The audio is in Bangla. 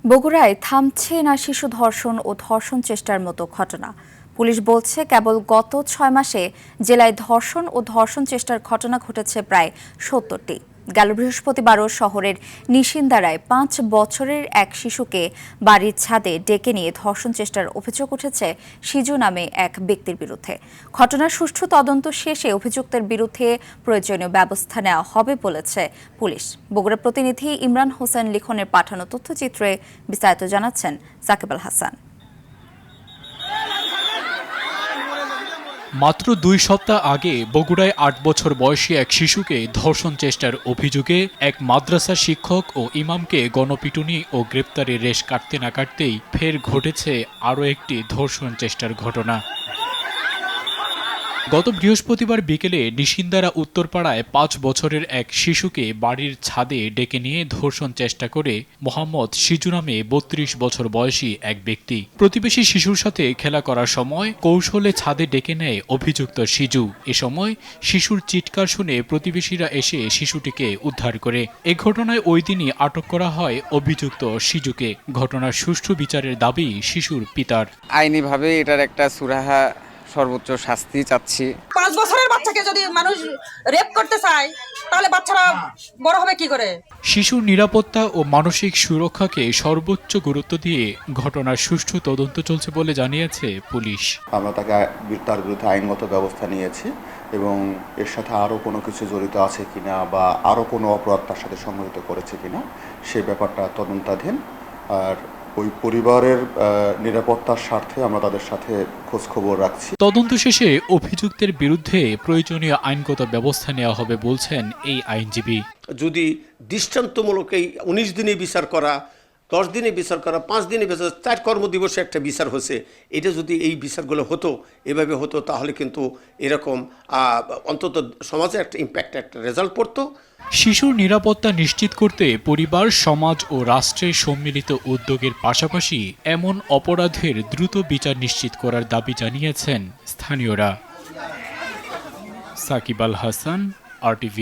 বগুড়ায় থামছে না শিশু ধর্ষণ ও ধর্ষণ চেষ্টার মতো ঘটনা। পুলিশ বলছে কেবল গত 6 মাসে জেলায় ধর্ষণ ও ধর্ষণ চেষ্টার ঘটনা ঘটেছে প্রায় 70টি। গেল বৃহস্পতিবারও শহরের নিশিন্দারায় 5 বছরের এক শিশুকে বাড়ির ছাদে ডেকে নিয়ে ধর্ষণ চেষ্টার অভিযোগ উঠেছে সিজু নামে এক ব্যক্তির বিরুদ্ধে। ঘটনার সুষ্ঠু তদন্ত শেষে অভিযুক্তের বিরুদ্ধে প্রয়োজনীয় ব্যবস্থা নেওয়া হবে বলেছে পুলিশ। বগুড়া প্রতিনিধি ইমরান হোসেন লিখনের পাঠানো তথ্যচিত্রে বিস্তারিত জানাচ্ছেন সাকিব আল হাসান। মাত্র 2 সপ্তাহ আগে বগুড়ায় 8 বছর বয়সী এক শিশুকে ধর্ষণ চেষ্টার অভিযোগে এক মাদ্রাসা শিক্ষক ও ইমামকে গণপিটুনি ও গ্রেপ্তারের রেশ কাটতে না কাটতেই ফের ঘটেছে আরও একটি ধর্ষণ চেষ্টার ঘটনা। গত বৃহস্পতিবার বিকেলে নিশিন্দারা উত্তরপাড়ায় 5 বছরের এক শিশুকে বাড়ির ছাদে ডেকে নিয়ে ধর্ষণ চেষ্টা করে মোহাম্মদ সিজু নামে 32 বছর বয়সী এক ব্যক্তি। প্রতিবেশী শিশুর সাথে খেলা করার সময় কৌশলে ছাদে ডেকে নেয় অভিযুক্ত সিজু। এ সময় শিশুর চিৎকার শুনে প্রতিবেশীরা এসে শিশুটিকে উদ্ধার করে। এ ঘটনায় ওই দিনই আটক করা হয় অভিযুক্ত সিজুকে। ঘটনার সুষ্ঠু বিচারের দাবি শিশুর পিতার। আইনিভাবে এটার একটা সুরাহা সর্বোচ্চ শাস্তি চাচ্ছি। 5 বছরের বাচ্চাকে যদি মানুষ রেপ করতে চায় তাহলে বাচ্চারা বড় হবে কি করে? শিশুর নিরাপত্তা ও মানসিক সুরক্ষাকে সর্বোচ্চ গুরুত্ব দিয়ে ঘটনার সুষ্ঠু তদন্ত চলছে বলে জানিয়েছে পুলিশ। আমরা তার বিরুদ্ধে আইনগত ব্যবস্থা নিয়েছি এবং এর সাথে আরও কোনো কিছু জড়িত আছে কিনা বা আরও কোনো অপরাধ তার সাথে সংগঠিত করেছে কিনা সেই ব্যাপারটা তদন্তাধীন। আর ওই পরিবারের নিরাপত্তার স্বার্থে আমরা তাদের সাথে খোঁজ খবর রাখছি। তদন্ত শেষে অভিযুক্তের বিরুদ্ধে প্রয়োজনীয় আইনগত ব্যবস্থা নেওয়া হবে বলছেন এই আইনজীবী। যদি দৃষ্টান্তমূলক এই 19 দিনে বিচার করা, 10 দিনে বিচার করা, 5 দিনে বিচার, 4 কর্মদিবসে একটা বিচার হচ্ছে, এটা যদি এই বিচারগুলো হতো, এভাবে হতো, তাহলে কিন্তু এরকম অন্তত সমাজে একটা ইম্প্যাক্ট, একটা রেজাল্ট পড়তো। শিশুর নিরাপত্তা নিশ্চিত করতে পরিবার, সমাজ ও রাষ্ট্রের সম্মিলিত উদ্যোগের পাশাপাশি এমন অপরাধের দ্রুত বিচার নিশ্চিত করার দাবি জানিয়েছেন স্থানীয়রা। সাকিব আল হাসান, RTV।